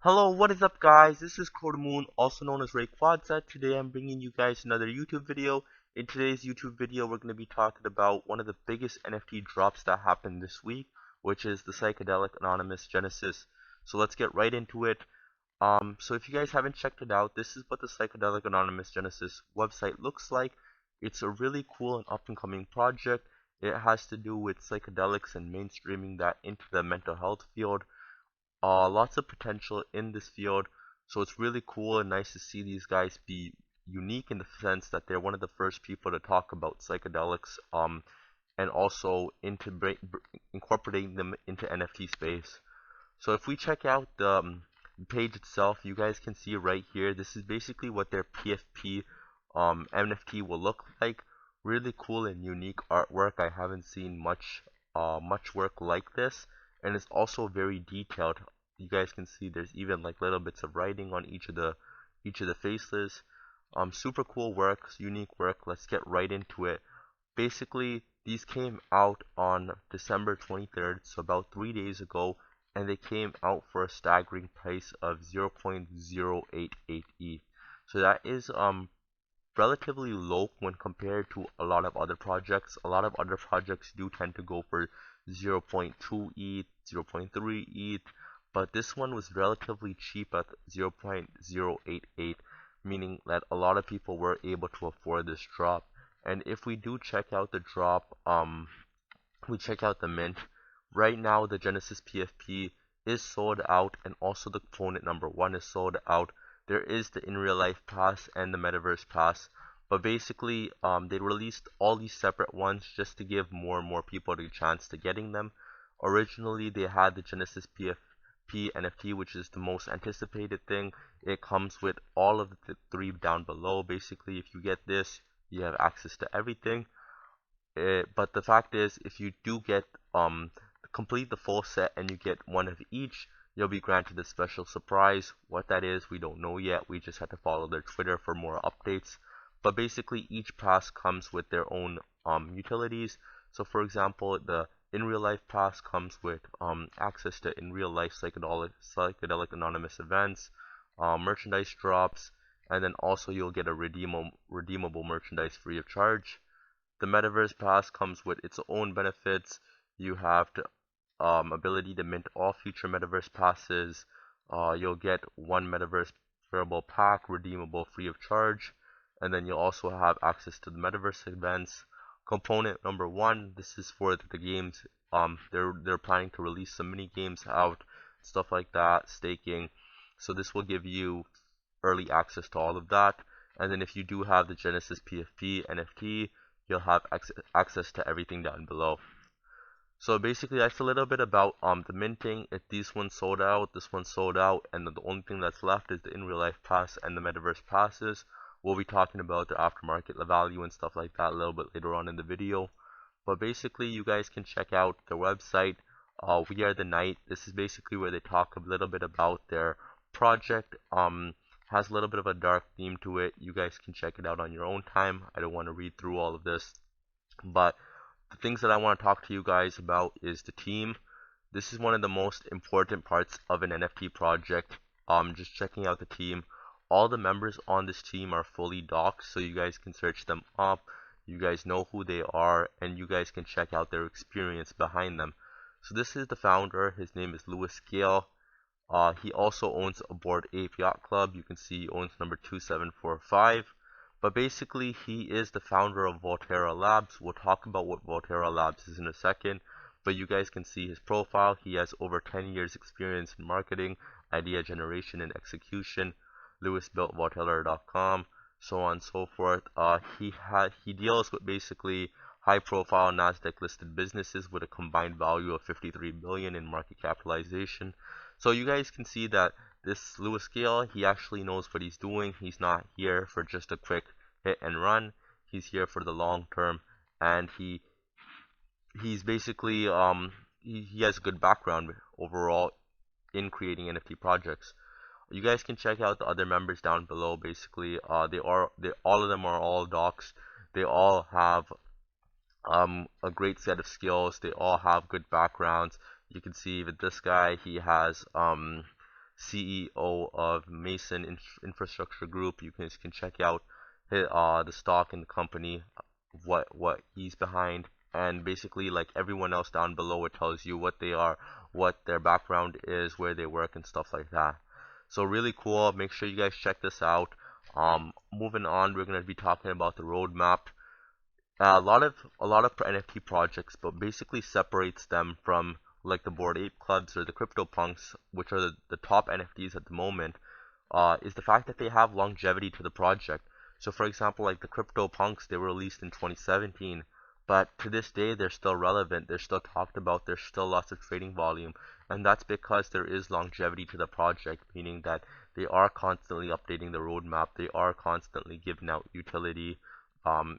Hello, what is up guys? This is Moon, also known as Ray Quadset. Today I'm bringing you guys another YouTube video. In today's YouTube video, we're going to be talking about one of the biggest NFT drops that happened this week, which is the Psychedelic Anonymous Genesis. So let's get right into it. So if you guys haven't checked it out, this is what the Psychedelic Anonymous Genesis website looks like. It's a really cool and up-and-coming project. It has to do with psychedelics and mainstreaming that into the mental health field. Lots of potential in this field, so it's really cool and nice to see these guys be unique in the sense that they're one of the first people to talk about psychedelics, and also into incorporating them into NFT space. So if we check out the page itself, you guys can see right here, this is basically what their PFP NFT will look like. Really cool and unique artwork. I haven't seen much work like this, and it's also very detailed. You guys can see there's even like little bits of writing on each of the faces. Super cool work, unique work. Let's get right into it. Basically, these came out on December 23rd, so about 3 days ago, and they came out for a staggering price of 0.088 ETH. So that is relatively low when compared to a lot of other projects. A lot of other projects do tend to go for 0.2 ETH, 0.3 ETH, but this one was relatively cheap at 0.088, meaning that a lot of people were able to afford this drop. And if we do check out the drop, we check out the mint. Right now, the Genesis PFP is sold out, and also the component number 1 is sold out. There is the in real life pass and the metaverse pass, but basically they released all these separate ones just to give more and more people the chance to getting them. Originally they had the Genesis PFP NFT, which is the most anticipated thing. It comes with all of the three down below. Basically, if you get this, you have access to everything. But the fact is, if you do get complete the full set and you get one of each, you'll be granted a special surprise. What that is, we don't know yet. We just have to follow their Twitter for more updates. But basically, each pass comes with their own utilities. So, for example, the in real life pass comes with access to in real life psychedelic anonymous events, merchandise drops, and then also you'll get a redeemable merchandise free of charge. The Metaverse Pass comes with its own benefits. You have the ability to mint all future Metaverse Passes. You'll get one Metaverse wearable pack redeemable free of charge. And then you'll also have access to the Metaverse events. Component number 1, this is for the games. They're planning to release some mini games out, stuff like that, staking. So this will give you early access to all of that. And then if you do have the Genesis PFP NFT, you'll have access to everything down below. So basically that's a little bit about the minting. If these ones sold out, this one sold out, and the only thing that's left is the in real life pass and the metaverse passes. We'll be talking about the aftermarket value and stuff like that a little bit later on in the video. But basically you guys can check out their website. We Are the Night. This is basically where they talk a little bit about their project. Has a little bit of a dark theme to it. You guys can check it out on your own time. I don't want to read through all of this, but the things that I want to talk to you guys about is the team. This is one of the most important parts of an NFT project. Just checking out the team. All the members on this team are fully doxed, so you guys can search them up. You guys know who they are, and you guys can check out their experience behind them. So this is the founder. His name is Louis Gale. He also owns a Bored Ape Yacht Club. You can see he owns number 2745. But basically, he is the founder of Volterra Labs. We'll talk about what Volterra Labs is in a second. But you guys can see his profile. He has over 10 years experience in marketing, idea generation, and execution. Lewis built Volterra.com, so on and so forth. He deals with basically high-profile Nasdaq-listed businesses with a combined value of 53 billion in market capitalization. So you guys can see that this Lewis Gale, he actually knows what he's doing. He's not here for just a quick hit and run. He's here for the long term, and he's basically he has a good background overall in creating NFT projects. You guys can check out the other members down below. Basically, all of them are all docs. They all have a great set of skills. They all have good backgrounds. You can see with this guy, he has CEO of Mason Infrastructure Group. You guys can check out the stock in the company, what he's behind, and basically like everyone else down below, it tells you what they are, what their background is, where they work, and stuff like that. So really cool. Make sure you guys check this out. Moving on, we're gonna be talking about the roadmap. A lot of NFT projects, but basically separates them from like the Bored Ape Clubs or the CryptoPunks, which are the top NFTs at the moment, is the fact that they have longevity to the project. So for example, like the CryptoPunks, they were released in 2017, but to this day they're still relevant, they're still talked about, there's still lots of trading volume, and that's because there is longevity to the project, meaning that they are constantly updating the roadmap, they are constantly giving out utility.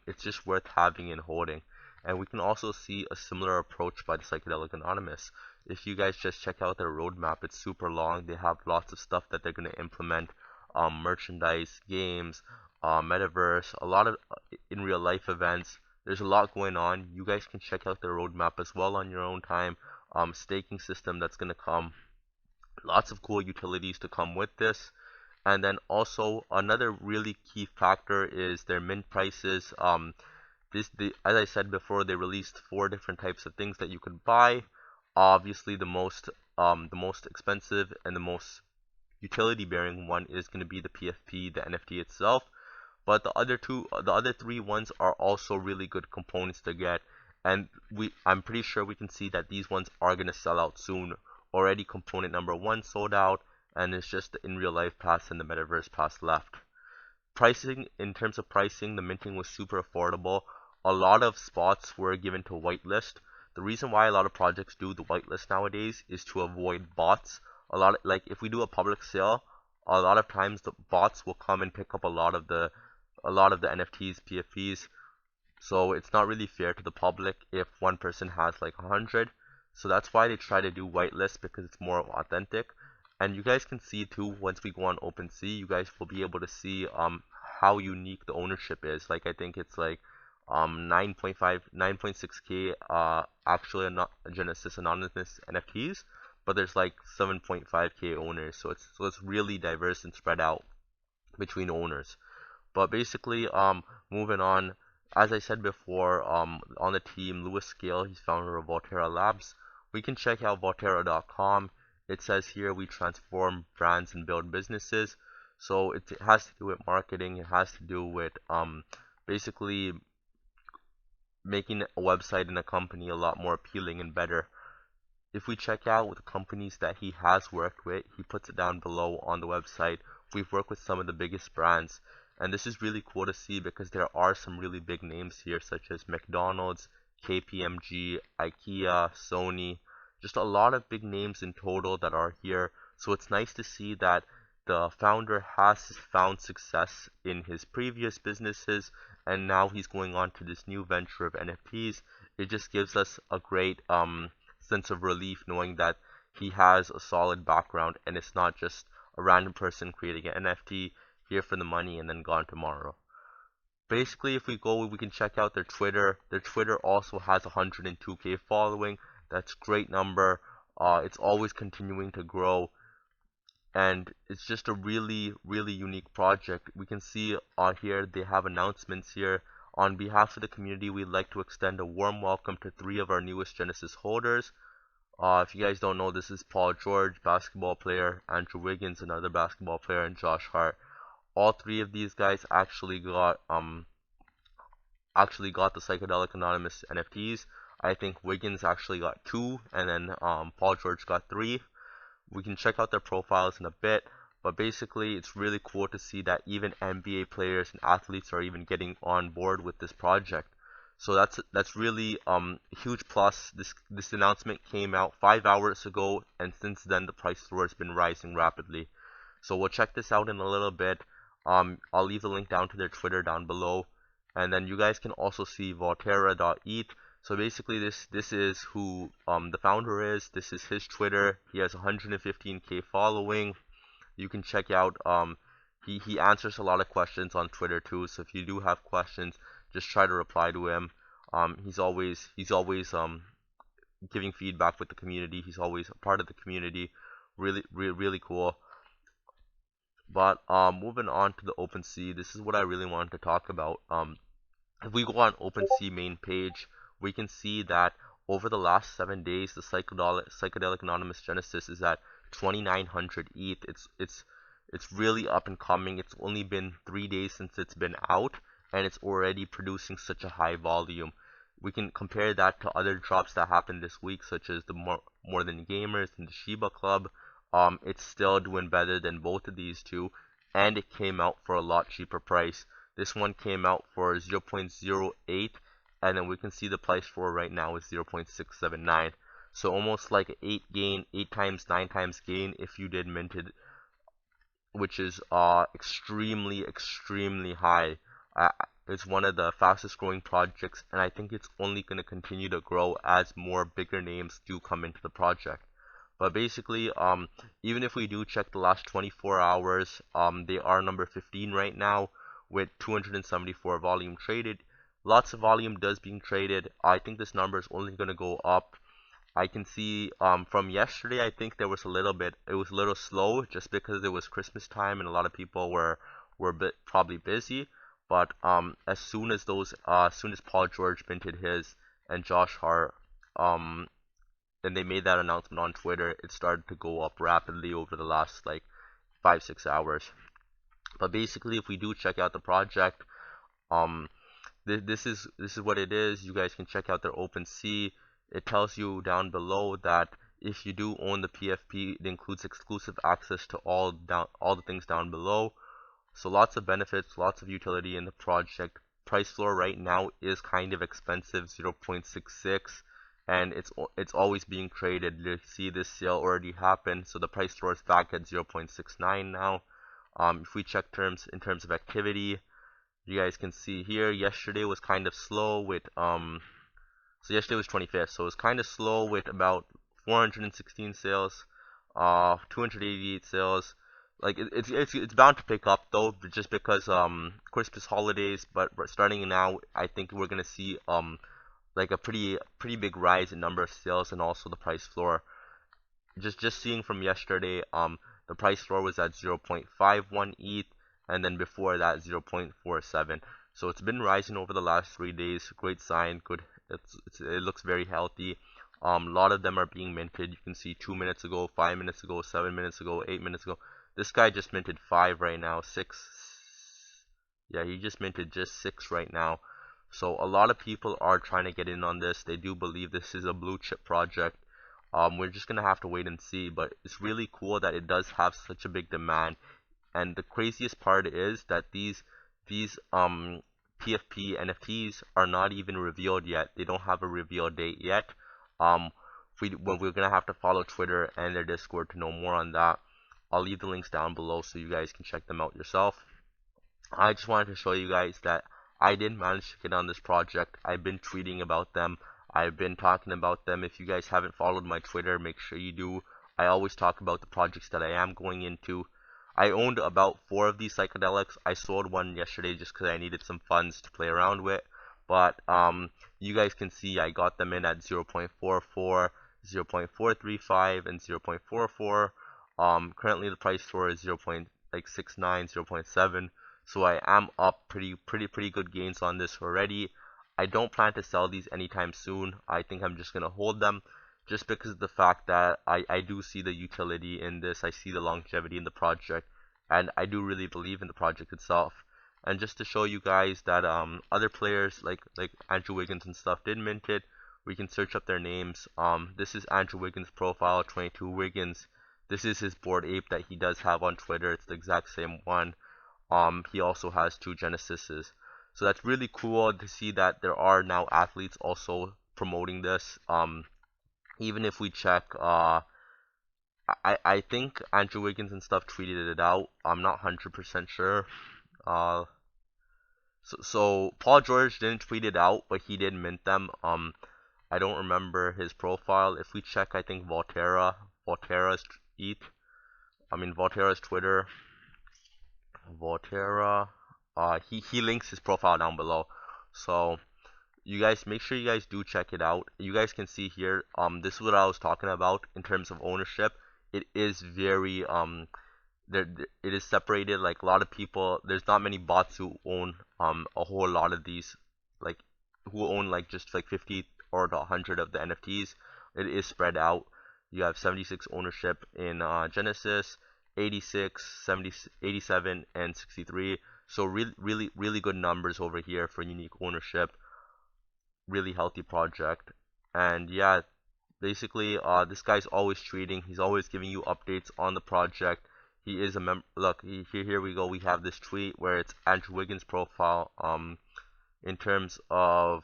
It's just worth having and holding. And we can also see a similar approach by the Psychedelic Anonymous. If you guys just check out their roadmap, it's super long. They have lots of stuff that they're going to implement, merchandise, games, metaverse, a lot of in real life events. There's a lot going on. You guys can check out their roadmap as well on your own time. Staking system that's going to come. Lots of cool utilities to come with this. And then also another really key factor is their mint prices. As I said before, they released 4 different types of things that you could buy. Obviously, the most expensive and the most utility bearing one is going to be the PFP, the NFT itself. But the other 3 ones are also really good components to get, and I'm pretty sure we can see that these ones are going to sell out soon. Already, component number 1 sold out, and it's just the in real life pass and the metaverse pass left. Pricing, in terms of pricing, the minting was super affordable. A lot of spots were given to whitelist. The reason why a lot of projects do the whitelist nowadays is to avoid bots. Like if we do a public sale, a lot of times the bots will come and pick up a lot of the NFTs, PFPs. So it's not really fair to the public if one person has like 100. So that's why they try to do whitelist, because it's more authentic. And you guys can see too, once we go on OpenC, you guys will be able to see how unique the ownership is. Like I think it's like 9.5, 9.6k actually not Genesis Anonymous NFTs, but there's like 7.5k owners. So it's really diverse and spread out between owners. But basically, moving on, as I said before, on the team, Lewis Scale, he's founder of Volterra Labs. We can check out Volterra.com. It says here we transform brands and build businesses. So it has to do with marketing. It has to do with basically making a website and a company a lot more appealing and better. If we check out the companies that he has worked with, he puts it down below on the website. We've worked with some of the biggest brands, and this is really cool to see because there are some really big names here, such as McDonald's, KPMG, IKEA, Sony, just a lot of big names in total that are here. So it's nice to see that the founder has found success in his previous businesses, and now he's going on to this new venture of NFTs. It just gives us a great sense of relief knowing that he has a solid background and it's not just a random person creating an NFT here for the money and then gone tomorrow. Basically, if we go, we can check out their Twitter. Their Twitter also has 102k following. That's a great number. It's always continuing to grow, and it's just a really, really unique project. We can see on here they have announcements here. On behalf of the community, we'd like to extend a warm welcome to 3 of our newest Genesis holders. If you guys don't know, this is Paul George, basketball player, Andrew Wiggins, another basketball player, and Josh Hart. All 3 of these guys actually got the Psychedelic Anonymous NFTs. I think Wiggins actually got 2, and then Paul George got 3. We can check out their profiles in a bit, but basically it's really cool to see that even NBA players and athletes are even getting on board with this project. So that's really a huge plus. This announcement came out 5 hours ago, and since then the price has been rising rapidly. So we'll check this out in a little bit. I'll leave the link down to their Twitter down below, and then you guys can also see Volterra.eth. So basically this is who the founder is. This is his Twitter. He has 115k following. You can check out he answers a lot of questions on Twitter too. So if you do have questions, just try to reply to him. He's always giving feedback with the community. He's always a part of the community. Really cool. But moving on to the OpenC, this is what I really wanted to talk about. If we go on OpenC main page, we can see that over the last 7 days, the Psychedelic Anonymous Genesis is at 2,900 ETH. It's really up and coming. It's only been 3 days since it's been out, and it's already producing such a high volume. We can compare that to other drops that happened this week, such as the More Than Gamers and the Shiba Club. It's still doing better than both of these two, and it came out for a lot cheaper price. This one came out for 0.08, and then we can see the price for right now is 0.679. So almost like an 8 times, 9 times gain if you did minted, which is extremely high. It's one of the fastest growing projects, and I think it's only going to continue to grow as more bigger names do come into the project. But basically, even if we do check the last 24 hours, they are number 15 right now with 274 volume traded. Lots of volume does being traded. I think this number is only going to go up. I can see from yesterday, I think it was a little slow just because it was Christmas time and a lot of people were a bit probably busy. But as soon as Paul George minted his and Josh Hart, and they made that announcement on Twitter, it started to go up rapidly over the last like 5-6 hours. But basically, if we do check out the project, um, this is what it is. You guys can check out their OpenC. It tells you down below that if you do own the PFP, it includes exclusive access to all the things down below. So lots of benefits, lots of utility in the project. Price floor right now is kind of expensive, 0.66, and it's always being traded. You see this sale already happened, so the price floor is back at 0.69 now. If we check in terms of activity, you guys can see here yesterday was kind of slow with so yesterday was 25th, so it was kind of slow with about 416 sales, 288 sales. Like it's bound to pick up though, just because Christmas holidays. But starting now, I think we're gonna see like a pretty big rise in number of sales and also the price floor. Just seeing from yesterday, the price floor was at 0.51 ETH, and then before that 0.47. So it's been rising over the last 3 days. Great sign. Good. It looks very healthy. A lot of them are being minted. You can see 2 minutes ago, 5 minutes ago, 7 minutes ago, 8 minutes ago. This guy just minted 5 right now, 6. Yeah, he just minted just 6 right now. So a lot of people are trying to get in on this. They do believe this is a blue chip project. We're just gonna have to wait and see. But it's really cool that it does have such a big demand. And the craziest part is that these PFP NFTs are not even revealed yet. They don't have a reveal date yet. We're gonna have to follow Twitter and their Discord to know more on that. I'll leave the links down below so you guys can check them out yourself. I just wanted to show you guys that I did manage to get on this project. I've been tweeting about them. I've been talking about them. If you guys haven't followed my Twitter, make sure you do. I always talk about the projects that I am going into. I owned about 4 of these psychedelics. I sold one yesterday just because I needed some funds to play around with. But you guys can see I got them in at 0.44, 0.435, and 0.44. Currently the price for is 0.69, 0.7. So I am up pretty good gains on this already. I don't plan to sell these anytime soon. I think I'm just gonna hold them, just because of the fact that I do see the utility in this. I see the longevity in the project, and I do really believe in the project itself. And just to show you guys that other players like Andrew Wiggins and stuff did mint it, we can search up their names. This is Andrew Wiggins' profile, 22 Wiggins. This is his Bored Ape that he does have on Twitter. It's the exact same one. He also has 2 Genesises. So that's really cool to see that there are now athletes also promoting this. Even if we check, I think Andrew Wiggins and stuff tweeted it out. I'm not 100% sure. So Paul George didn't tweet it out, but he did mint them. I don't remember his profile. If we check, I think Volterra's Twitter. Volterra, he links his profile down below. So you guys make sure you guys do check it out. You guys can see here, this is what I was talking about in terms of ownership. It is very it is separated. Like a lot of people, there's not many bots who own a whole lot of these, like who own like just like 50 or 100 of the NFTs. It is spread out. You have 76 ownership in Genesis, 86, 70, 87, and 63. So really good numbers over here for unique ownership. Really healthy project. And yeah, basically, this guy's always tweeting. He's always giving you updates on the project. He is a Look, here we go. We have this tweet where it's Andrew Wiggins' profile. In terms of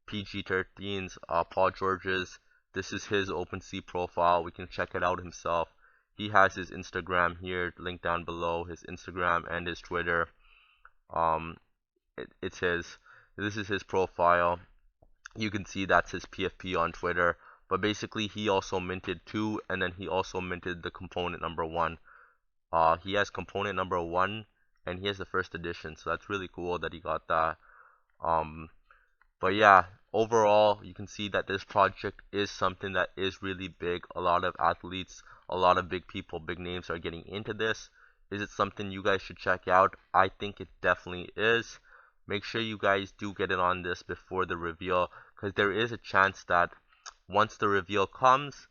PG-13's, Paul George's. This is his OpenC profile. We can check it out himself. He has his Instagram here, linked down below. His Instagram and his Twitter. It's his. This is his profile. You can see that's his PFP on Twitter. But basically, he also minted 2, and then he also minted the component number 1. He has component number 1, and he has the first edition, so that's really cool that he got that. But yeah, overall, you can see that this project is something that is really big. A lot of athletes, a lot of big people, big names are getting into this. Is it something you guys should check out? I think it definitely is. Make sure you guys do get in on this before the reveal, because there is a chance that once the reveal comes,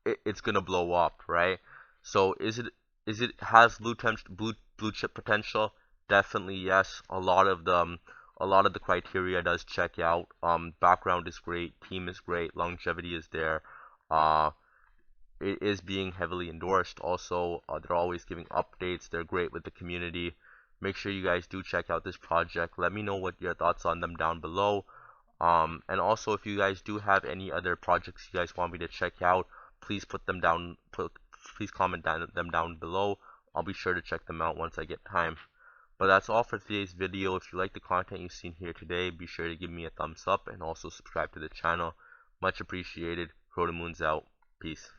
it's gonna blow up, right? So is it has blue chip potential? Definitely yes. A lot of the criteria does check out. Background is great, team is great, longevity is there. It is being heavily endorsed. Also, they're always giving updates. They're great with the community. Make sure you guys do check out this project. Let me know what your thoughts on them down below. And also, if you guys do have any other projects you guys want me to check out, please put them down. Please comment them down below. I'll be sure to check them out once I get time. But that's all for today's video. If you like the content you've seen here today, be sure to give me a thumbs up and also subscribe to the channel. Much appreciated. Crow to Moon's out. Peace.